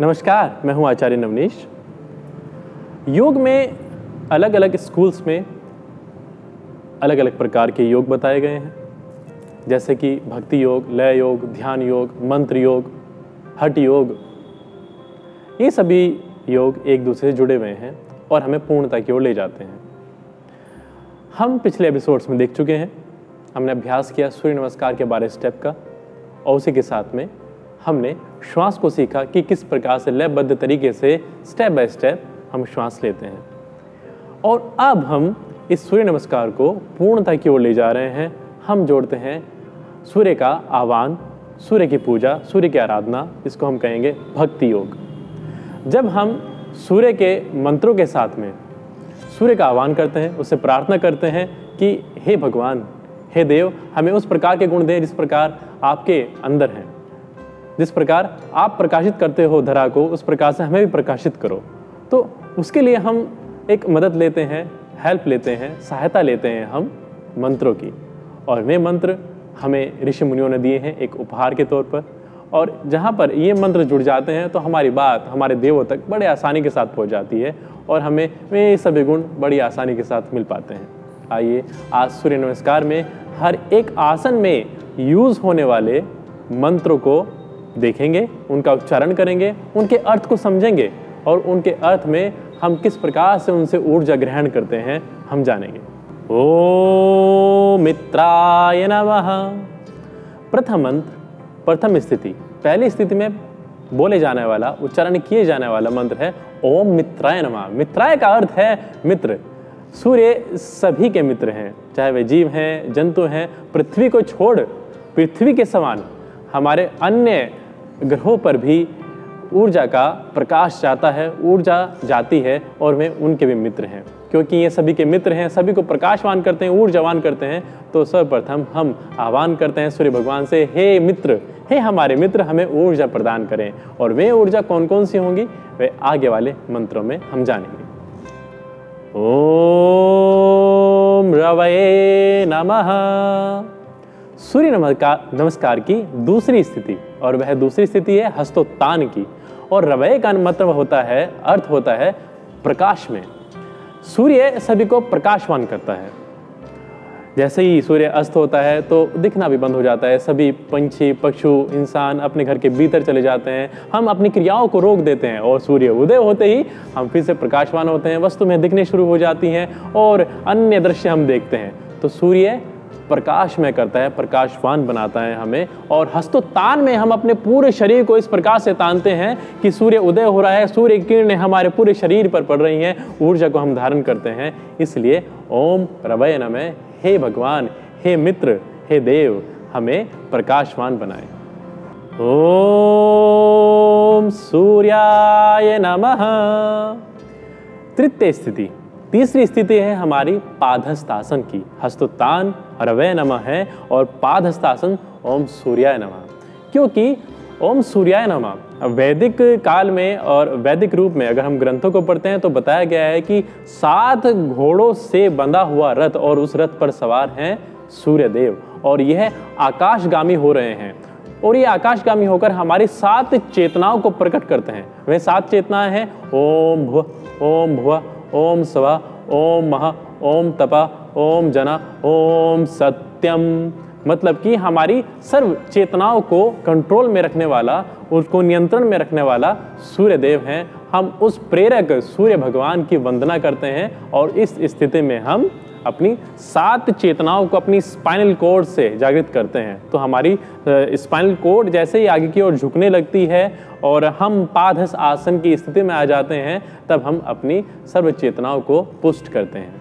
नमस्कार, मैं हूं आचार्य नवनीश। योग में अलग अलग स्कूल्स में अलग अलग प्रकार के योग बताए गए हैं, जैसे कि भक्ति योग, लय योग, ध्यान योग, मंत्र योग, हठ योग। ये सभी योग एक दूसरे से जुड़े हुए हैं और हमें पूर्णता की ओर ले जाते हैं। हम पिछले एपिसोड्स में देख चुके हैं, हमने अभ्यास किया सूर्य नमस्कार के 12 स्टेप का, और उसी के साथ में हमने श्वास को सीखा कि किस प्रकार से लयबद्ध तरीके से स्टेप बाय स्टेप हम श्वास लेते हैं। और अब हम इस सूर्य नमस्कार को पूर्णता की ओर ले जा रहे हैं। हम जोड़ते हैं सूर्य का आह्वान, सूर्य की पूजा, सूर्य की आराधना, इसको हम कहेंगे भक्ति योग। जब हम सूर्य के मंत्रों के साथ में सूर्य का आह्वान करते हैं, उससे प्रार्थना करते हैं कि हे भगवान, हे देव, हमें उस प्रकार के गुण दें जिस प्रकार आपके अंदर हैं। जिस प्रकार आप प्रकाशित करते हो धरा को, उस प्रकार से हमें भी प्रकाशित करो। तो उसके लिए हम एक मदद लेते हैं, हेल्प लेते हैं, सहायता लेते हैं हम मंत्रों की। और वे मंत्र हमें ऋषि मुनियों ने दिए हैं एक उपहार के तौर पर। और जहाँ पर ये मंत्र जुड़ जाते हैं तो हमारी बात हमारे देवों तक बड़े आसानी के साथ पहुँच जाती है और हमें वे सभी गुण बड़ी आसानी के साथ मिल पाते हैं। आइए आज सूर्य नमस्कार में हर एक आसन में यूज़ होने वाले मंत्रों को देखेंगे, उनका उच्चारण करेंगे, उनके अर्थ को समझेंगे और उनके अर्थ में हम किस प्रकार से उनसे ऊर्जा ग्रहण करते हैं हम जानेंगे। ओम मित्राय नमः। प्रथम मंत्र, प्रथम स्थिति, पहली स्थिति में बोले जाने वाला, उच्चारण किए जाने वाला मंत्र है ओम मित्राय नमः। मित्राय का अर्थ है मित्र। सूर्य सभी के मित्र हैं, चाहे वे जीव हैं, जंतु हैं। पृथ्वी को छोड़ पृथ्वी के समान हमारे अन्य ग्रहों पर भी ऊर्जा का प्रकाश जाता है, ऊर्जा जाती है और वे उनके भी मित्र हैं। क्योंकि ये सभी के मित्र हैं, सभी को प्रकाशवान करते हैं, ऊर्जावान करते हैं। तो सर्वप्रथम हम आह्वान करते हैं सूर्य भगवान से, हे मित्र, हे हमारे मित्र, हमें ऊर्जा प्रदान करें। और वे ऊर्जा कौन कौन सी होंगी वे आगे वाले मंत्रों में हम जानेंगे। ओम रवये नमः। सूर्य नमस्कार की दूसरी स्थिति, और वह दूसरी स्थिति है हस्तोत्तान की। और रवये का मतलब होता है, अर्थ होता है प्रकाश में। सूर्य सभी को प्रकाशवान करता है। जैसे ही सूर्य अस्त होता है तो दिखना भी बंद हो जाता है। सभी पंछी, पशु, इंसान अपने घर के भीतर चले जाते हैं। हम अपनी क्रियाओं को रोक देते हैं और सूर्य उदय होते ही हम फिर से प्रकाशवान होते हैं। वस्तुएं दिखने शुरू हो जाती हैं और अन्य दृश्य हम देखते हैं। तो सूर्य प्रकाशमय करता है, प्रकाशवान बनाता है हमें। और हस्तोत्तान में हम अपने पूरे शरीर को इस प्रकार से तानते हैं कि सूर्य उदय हो रहा है, सूर्य की किरणें हमारे पूरे शरीर पर पड़ रही हैं, ऊर्जा को हम धारण करते हैं। इसलिए ओम रवये नमः, हे भगवान, हे मित्र, हे देव, हमें प्रकाशवान बनाए। ओम सूर्याय नमः। तृतीय स्थिति, तीसरी स्थिति है हमारी पादहस्तासन की। हस्तोत्तान रवये नमः है और पादहस्तासन ओम सूर्याय नमः। क्योंकि ओम सूर्याय नमः वैदिक काल में और वैदिक रूप में अगर हम ग्रंथों को पढ़ते हैं तो बताया गया है कि 7 घोड़ों से बंधा हुआ रथ और उस रथ पर सवार हैं सूर्यदेव, और यह आकाशगामी हो रहे हैं। और ये आकाशगामी होकर हमारी 7 चेतनाओं को प्रकट करते हैं। वे 7 चेतनाएं हैं ओम भुव, ओम भुव, ओम स्वा, ओम महा, ओम तपा, ओम जना, ओम सत्यम। मतलब कि हमारी सर्व चेतनाओं को कंट्रोल में रखने वाला, उसको नियंत्रण में रखने वाला सूर्यदेव हैं। हम उस प्रेरक सूर्य भगवान की वंदना करते हैं और इस स्थिति में हम अपनी 7 चेतनाओं को अपनी स्पाइनल कॉर्ड से जागृत करते हैं। तो हमारी स्पाइनल कॉर्ड जैसे ही आगे की ओर झुकने लगती है और हम पादहस्त आसन की स्थिति में आ जाते हैं, तब हम अपनी सर्व चेतनाओं को पुष्ट करते हैं।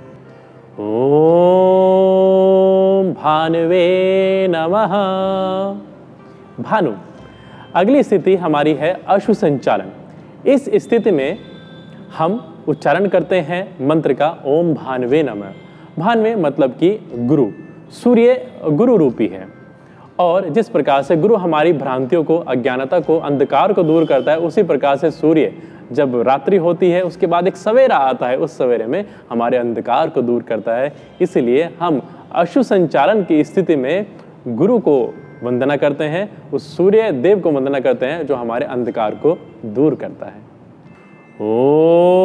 ओम भानुवे नमः। भानु, अगली स्थिति हमारी है अश्व संचालन। इस स्थिति में हम उच्चारण करते हैं मंत्र का ओम भानुवे नमः। भानुवे मतलब कि गुरु। सूर्य गुरु रूपी है और जिस प्रकार से गुरु हमारी भ्रांतियों को, अज्ञानता को, अंधकार को दूर करता है, उसी प्रकार से सूर्य जब रात्रि होती है उसके बाद एक सवेरा आता है, उस सवेरे में हमारे अंधकार को दूर करता है। इसलिए हम अश्व संचालन की स्थिति में गुरु को वंदना करते हैं, उस सूर्य देव को वंदना करते हैं जो हमारे अंधकार को दूर करता है। ओम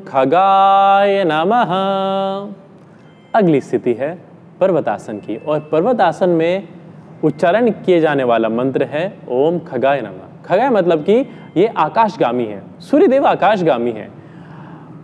खगाय नमः। अगली स्थिति है पर्वतासन की, और पर्वतासन में उच्चारण किए जाने वाला मंत्र है ओम खगाय नमः। खगाय मतलब कि ये आकाशगामी है, सूर्यदेव आकाशगामी है।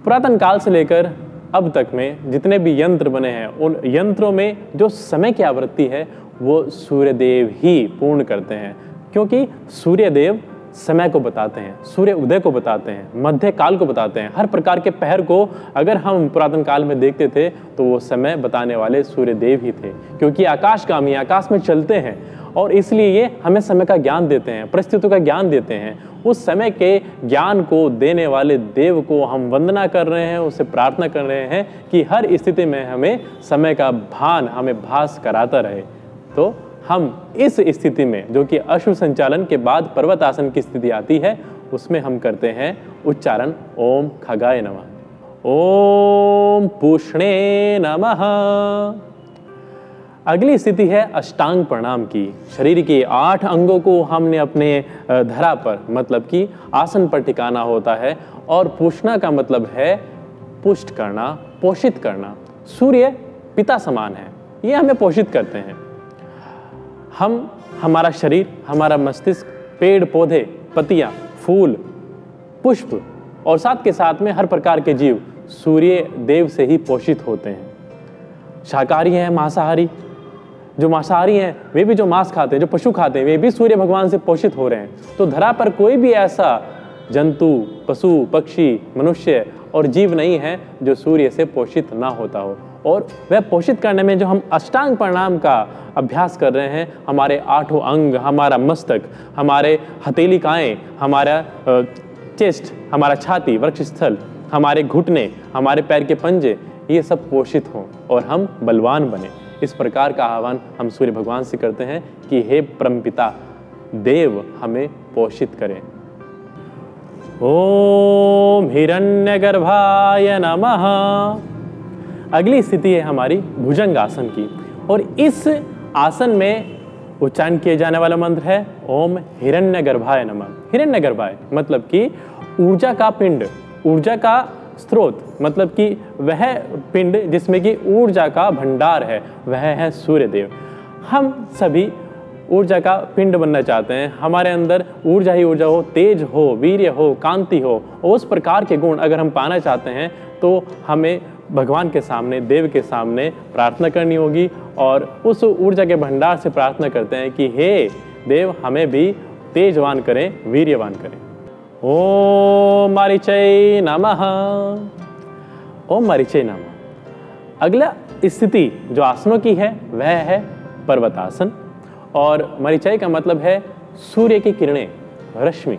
पुरातन काल से लेकर अब तक में जितने भी यंत्र बने हैं, उन यंत्रों में जो समय की आवृत्ति है वो सूर्यदेव ही पूर्ण करते हैं, क्योंकि सूर्यदेव समय को बताते हैं, सूर्य उदय को बताते हैं, मध्य काल को बताते हैं। हर प्रकार के पहर को अगर हम पुरातन काल में देखते थे तो वो समय बताने वाले सूर्यदेव ही थे, क्योंकि आकाशगामी आकाश में चलते हैं और इसलिए ये हमें समय का ज्ञान देते हैं, परिस्थितियों का ज्ञान देते हैं। उस समय के ज्ञान को देने वाले देव को हम वंदना कर रहे हैं, उससे प्रार्थना कर रहे हैं कि हर स्थिति में हमें समय का भान, हमें भास कराता रहे। तो हम इस स्थिति में, जो कि अश्व संचालन के बाद पर्वतासन की स्थिति आती है, उसमें हम करते हैं उच्चारण ओम खगाय नमः, ओम पूष्णे नमः। अगली स्थिति है अष्टांग प्रणाम की। शरीर के 8 अंगों को हमने अपने धरा पर, मतलब कि आसन पर टिकाना होता है, और पूषना का मतलब है पुष्ट करना, पोषित करना। सूर्य पिता समान है, ये हमें पोषित करते हैं। हमारा शरीर, हमारा मस्तिष्क, पेड़ पौधे, पत्तियां, फूल, पुष्प और साथ के साथ में हर प्रकार के जीव सूर्य देव से ही पोषित होते हैं। शाकाहारी हैं, मांसाहारी, जो मांसाहारी हैं वे भी जो मांस खाते हैं, जो पशु खाते हैं, वे भी सूर्य भगवान से पोषित हो रहे हैं। तो धरा पर कोई भी ऐसा जंतु, पशु, पक्षी, मनुष्य और जीव नहीं है जो सूर्य से पोषित ना होता हो। और वह पोषित करने में जो हम अष्टांग प्रणाम का अभ्यास कर रहे हैं, हमारे 8 अंग, हमारा मस्तक, हमारे हथेलिकाएँ, हमारा चेस्ट, हमारा छाती, वक्षस्थल, हमारे घुटने, हमारे पैर के पंजे, ये सब पोषित हों और हम बलवान बने। इस प्रकार का आह्वान हम सूर्य भगवान से करते हैं कि हे परमपिता देव हमें पोषित करें। ओम हिरण्यगर्भाय नमः। अगली स्थिति है हमारी भुजंग आसन की, और इस आसन में उच्चारण किए जाने वाला मंत्र है ओम हिरण्यगर्भाय नमः। हिरण्यगर्भाय मतलब कि ऊर्जा का पिंड, ऊर्जा का स्रोत, मतलब कि वह पिंड जिसमें कि ऊर्जा का भंडार है, वह है सूर्यदेव। हम सभी ऊर्जा का पिंड बनना चाहते हैं, हमारे अंदर ऊर्जा ही ऊर्जा हो, तेज हो, वीर्य हो, कांति हो, और उस प्रकार के गुण अगर हम पाना चाहते हैं तो हमें भगवान के सामने, देव के सामने प्रार्थना करनी होगी, और उस ऊर्जा के भंडार से प्रार्थना करते हैं कि हे देव हमें भी तेजवान करें, वीर्यवान करें। ओम मारीचय नमः। ओम मारीचय नमः। अगला स्थिति जो आसनों की है वह है पर्वतासन, और मारीचय का मतलब है सूर्य की किरणें, रश्मि।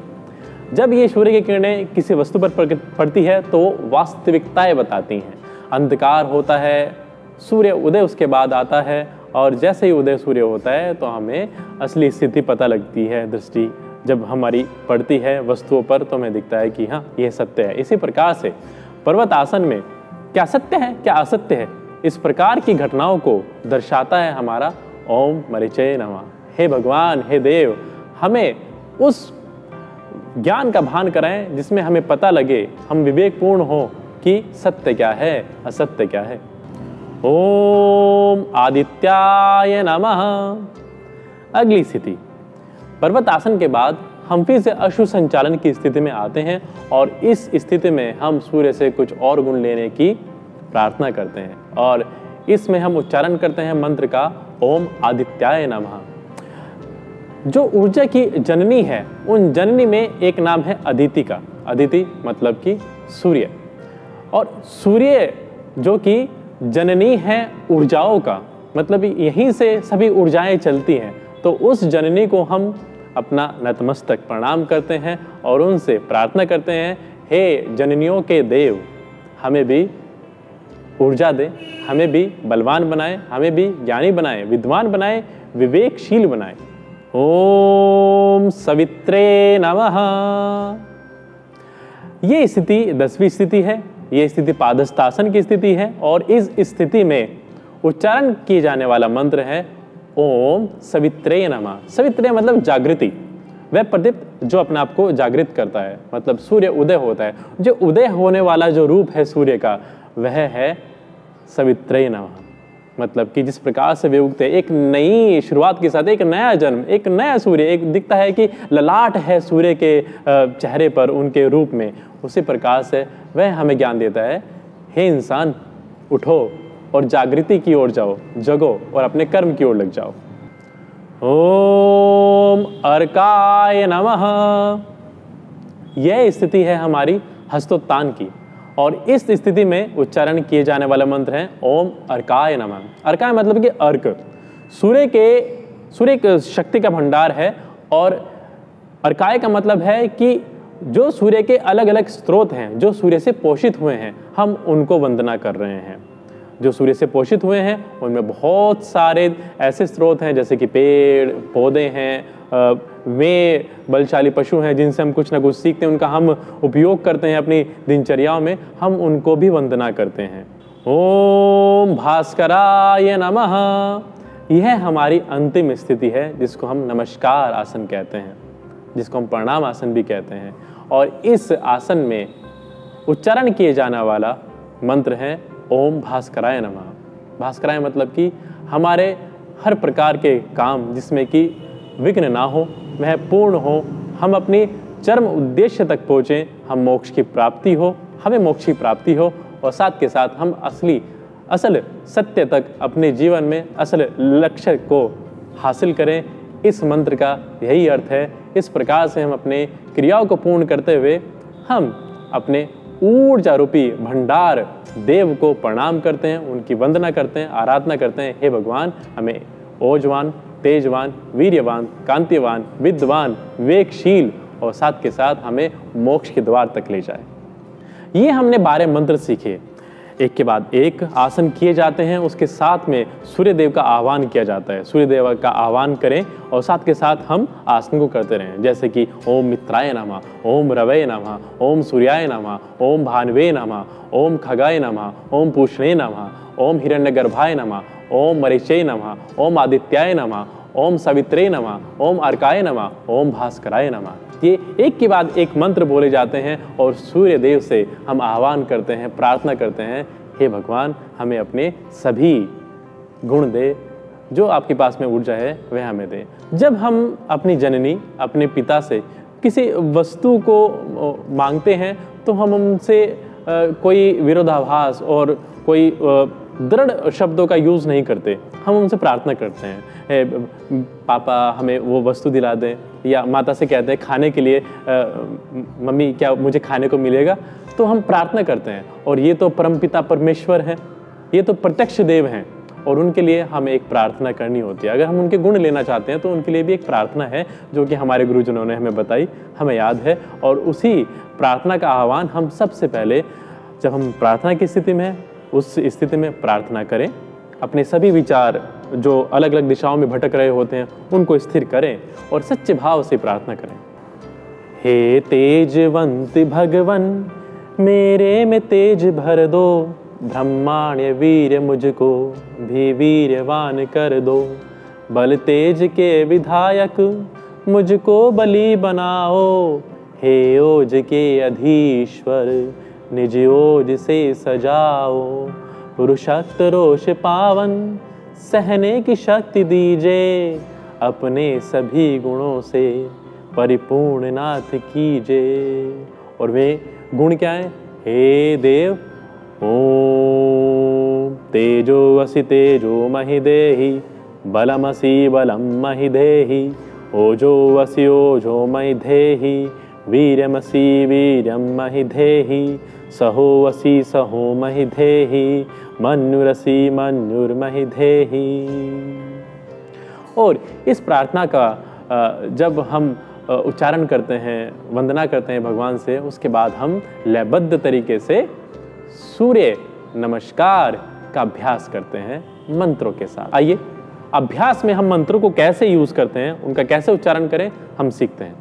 जब ये सूर्य की किरणें किसी वस्तु पर पड़ती है तो वास्तविकताएं बताती हैं। अंधकार होता है, सूर्य उदय उसके बाद आता है, और जैसे ही उदय सूर्य होता है तो हमें असली स्थिति पता लगती है। दृष्टि जब हमारी पड़ती है वस्तुओं पर तो हमें दिखता है कि हाँ यह सत्य है। इसी प्रकार से पर्वत आसन में क्या सत्य है, क्या असत्य है, इस प्रकार की घटनाओं को दर्शाता है हमारा ओम मरीचय नमः। हे भगवान, हे देव, हमें उस ज्ञान का भान कराएं जिसमें हमें पता लगे, हम विवेकपूर्ण हो कि सत्य क्या है, असत्य क्या है। ओम आदित्याय नमः। अगली स्थिति पर्वत आसन के बाद हम फिर से अश्व संचालन की स्थिति में आते हैं, और इस स्थिति में हम सूर्य से कुछ और गुण लेने की प्रार्थना करते हैं, और इसमें हम उच्चारण करते हैं मंत्र का ओम आदित्याय नमः। जो ऊर्जा की जननी है, उन जननी में एक नाम है अदिति का। अदिति मतलब कि सूर्य, और सूर्य जो कि जननी है ऊर्जाओं का, मतलब यहीं से सभी ऊर्जाएं चलती हैं। तो उस जननी को हम अपना नतमस्तक प्रणाम करते हैं और उनसे प्रार्थना करते हैं, हे जननियों के देव हमें भी ऊर्जा दे, हमें भी बलवान बनाए, हमें भी ज्ञानी बनाए, विद्वान बनाए, विवेकशील बनाए। ओम सवित्रे नमः। ये स्थिति 10वीं स्थिति है। ये स्थिति पादस्थासन की स्थिति है, और इस स्थिति में उच्चारण किए जाने वाला मंत्र है ओम सवित्रे नमः। सवित्रे मतलब जागृति, वह प्रदीप जो अपने आप को जागृत करता है, मतलब सूर्य उदय होता है, जो उदय होने वाला जो रूप है सूर्य का वह है सवित्रे नमः। मतलब कि जिस प्रकार से वे उगते, एक नई शुरुआत के साथ एक नया जन्म, एक नया सूर्य, एक दिखता है कि ललाट है सूर्य के चेहरे पर उनके रूप में, उसी प्रकार से वह हमें ज्ञान देता है, हे इंसान उठो और जागृति की ओर जाओ, जगो और अपने कर्म की ओर लग जाओ। ओम अर्काय नमः। यह स्थिति है हमारी हस्तोत्तान की, और इस स्थिति में उच्चारण किए जाने वाला मंत्र है ओम अर्काय नमः। अर्काय मतलब कि अर्क, सूर्य एक शक्ति का भंडार है, और अर्काय का मतलब है कि जो सूर्य के अलग अलग स्रोत हैं, जो सूर्य से पोषित हुए हैं, हम उनको वंदना कर रहे हैं। जो सूर्य से पोषित हुए हैं उनमें बहुत सारे ऐसे स्रोत हैं, जैसे कि पेड़ पौधे हैं, वे बलशाली पशु हैं जिनसे हम कुछ ना कुछ सीखते हैं, उनका हम उपयोग करते हैं अपनी दिनचर्याओं में, हम उनको भी वंदना करते हैं। ओम भास्कराय नमः। यह हमारी अंतिम स्थिति है जिसको हम नमस्कार आसन कहते हैं, जिसको हम प्रणाम आसन भी कहते हैं। और इस आसन में उच्चारण किए जाने वाला मंत्र है ओम भास्कराय नमः। भास्कराय मतलब कि हमारे हर प्रकार के काम जिसमें कि विघ्न ना हो, वह पूर्ण हो, हम अपनी चरम उद्देश्य तक पहुँचें, हम मोक्ष की प्राप्ति हो, हमें मोक्ष की प्राप्ति हो, और साथ के साथ हम असल सत्य तक अपने जीवन में असल लक्ष्य को हासिल करें। इस मंत्र का यही अर्थ है। इस प्रकार से हम अपने क्रियाओं को पूर्ण करते हुए हम अपने ऊर्जा रूपी भंडार देव को प्रणाम करते हैं, उनकी वंदना करते हैं, आराधना करते हैं। हे भगवान, हमें ओजवान, तेजवान, वीर्यवान, कांतिवान, विद्वान, विवेकशील और साथ के साथ हमें मोक्ष के द्वार तक ले जाए। ये हमने 12 मंत्र सीखे, एक के बाद एक आसन किए जाते हैं, उसके साथ में सूर्य देव का आह्वान किया जाता है। सूर्य देव का आह्वान करें और साथ के साथ हम आसन को करते रहें, जैसे कि ओम मित्राय नमः, ओम रवये नमः, ओम सूर्याय नमः, ओम भानवे नमः, ओम खगाय नमः, ओम पूष्णे नमः, ओम हिरण्यगर्भाय नमः, ओम मरीचय नमः, ओम आदित्याय नमः, ओम सवित्रे नमः, ओम अर्काय नमः, ओम भास्कराय नमः। ये एक के बाद एक मंत्र बोले जाते हैं और सूर्य देव से हम आह्वान करते हैं, प्रार्थना करते हैं, हे भगवान, हमें अपने सभी गुण दे, जो आपके पास में ऊर्जा है वह हमें दे। जब हम अपनी जननी, अपने पिता से किसी वस्तु को मांगते हैं तो हम उनसे कोई विरोधाभास और कोई दृढ़ शब्दों का यूज़ नहीं करते, हम उनसे प्रार्थना करते हैं, पापा हमें वो वस्तु दिला दें, या माता से कहते हैं खाने के लिए, मम्मी क्या मुझे खाने को मिलेगा, तो हम प्रार्थना करते हैं। और ये तो परमपिता परमेश्वर हैं, ये तो प्रत्यक्ष देव हैं, और उनके लिए हमें एक प्रार्थना करनी होती है। अगर हम उनके गुण लेना चाहते हैं तो उनके लिए भी एक प्रार्थना है, जो कि हमारे गुरुजनों ने हमें बताई, हमें याद है। और उसी प्रार्थना का आह्वान हम सबसे पहले, जब हम प्रार्थना की स्थिति में हैं, उस स्थिति में प्रार्थना करें, अपने सभी विचार जो अलग अलग दिशाओं में भटक रहे होते हैं उनको स्थिर करें और सच्चे भाव से प्रार्थना करें। हे तेजवंत भगवन, मेरे में तेज भर दो, ब्रह्माण्य वीर मुझको भी वीर्यवान कर दो, बल तेज के विधायक मुझको बलि बनाओ, हे ओज के अधीश्वर निज ओज से सजाओ, पुरुषार्थ रोष पावन सहने की शक्ति दीजिए, अपने सभी गुणों से परिपूर्ण नाथ कीजिए। और वे गुण क्या है? हे देव, ओम तेजो असि तेजो महि देहि, बलमसि बलम महि देहि, ओजो असि ओजो महि देहि, वीर्यमसि वीर्यम महि देहि, सहो असि सहो महि देहि, मन्युरसि मन्युर्महि देहि। और इस प्रार्थना का जब हम उच्चारण करते हैं, वंदना करते हैं भगवान से, उसके बाद हम लयबद्ध तरीके से सूर्य नमस्कार का अभ्यास करते हैं मंत्रों के साथ। आइए, अभ्यास में हम मंत्रों को कैसे यूज करते हैं, उनका कैसे उच्चारण करें, हम सीखते हैं।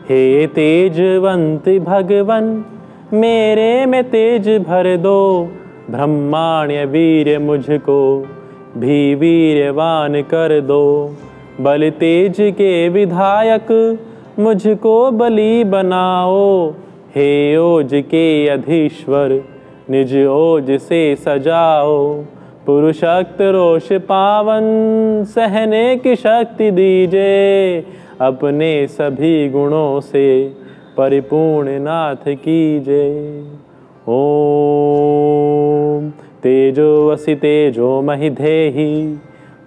हे तेजवंत भगवन, मेरे में तेज भर दो, ब्रह्माण्य वीर्य मुझको भी वीर्यवान कर दो। बल तेज के विधायक मुझको बलि बनाओ। हे ओज के अधीश्वर निज ओज से सजाओ। पुरुषक्त रोष पावन सहने की शक्ति दीजे। अपने सभी गुणों से परिपूर्ण नाथ कीजे। ओम तेजोवसि तेजो महि धेहि।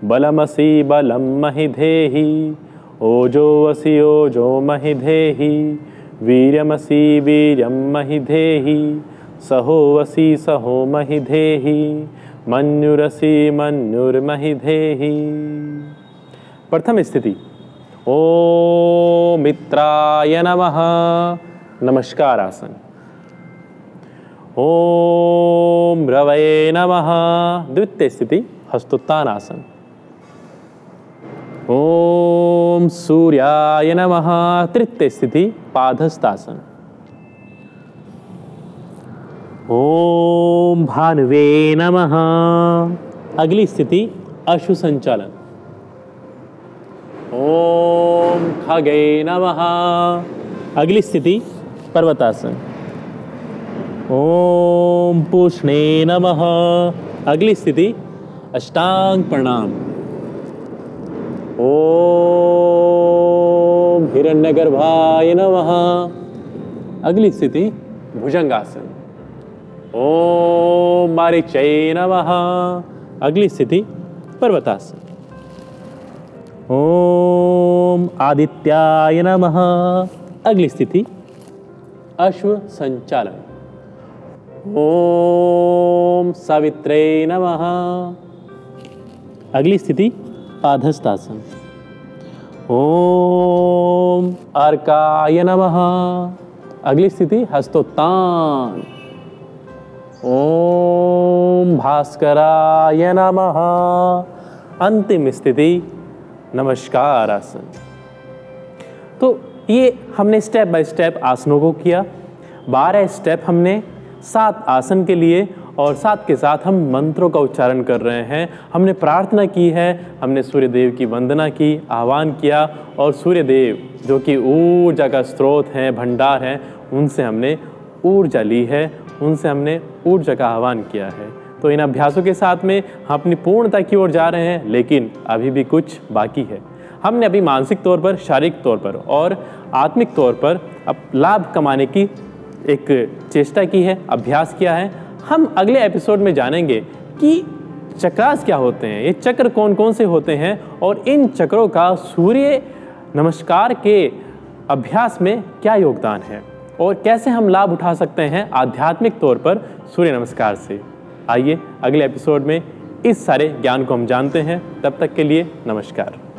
बलमसि बलं महि धेहि। ओजोवसि ओजो महि धेहि। वीर्यमसि वीर्यं महि धेहि। सहोवसि सहो महि धेहि। मन्युरसि मन्युर्महि धेहि। प्रथम स्थिति। ओम मित्राय नमः, नमस्कार आसन। ओम रवये नमः, द्वितीय स्थिति हस्तोत्थान आसन। ओम सूर्याय नमः, तृतीय स्थिति पादहस्तासन। ओम भानुवे नमः, अगली स्थिति अश्व संचालन। ओम खगे नमः, अगली स्थिति पर्वतासन। ओम पूष्णे नमः, अगली स्थिति अष्टांग प्रणाम। ओम हिरण्यगर्भाय नमः, अगली स्थिति भुजंगासन। ओम मारीचय नमः, अगली स्थिति पर्वतासन। ओम आदित्याय नमः, अगली स्थिति अश्व संचालन। ओम सावित्रे नमः, अगली स्थिति पादहस्तासन। ओम अर्काय नमः, अगली स्थिति हस्तोत्थान। ओम भास्कराय नमः, अंतिम स्थिति नमस्कार आसन। तो ये हमने स्टेप बाय स्टेप आसनों को किया। 12 स्टेप हमने 7 आसन के लिए, और साथ के साथ हम मंत्रों का उच्चारण कर रहे हैं। हमने प्रार्थना की है, हमने सूर्यदेव की वंदना की, आह्वान किया, और सूर्यदेव जो कि ऊर्जा का स्रोत हैं, भंडार हैं, उनसे हमने ऊर्जा ली है, उनसे हमने ऊर्जा का आह्वान किया है। तो इन अभ्यासों के साथ में हम अपनी पूर्णता की ओर जा रहे हैं, लेकिन अभी भी कुछ बाकी है। हमने अभी मानसिक तौर पर, शारीरिक तौर पर और आत्मिक तौर पर अब लाभ कमाने की एक चेष्टा की है, अभ्यास किया है। हम अगले एपिसोड में जानेंगे कि चक्रास क्या होते हैं, ये चक्र कौन कौन से होते हैं, और इन चक्रों का सूर्य नमस्कार के अभ्यास में क्या योगदान है, और कैसे हम लाभ उठा सकते हैं आध्यात्मिक तौर पर सूर्य नमस्कार से। आइए अगले एपिसोड में इस सारे ज्ञान को हम जानते हैं। तब तक के लिए नमस्कार।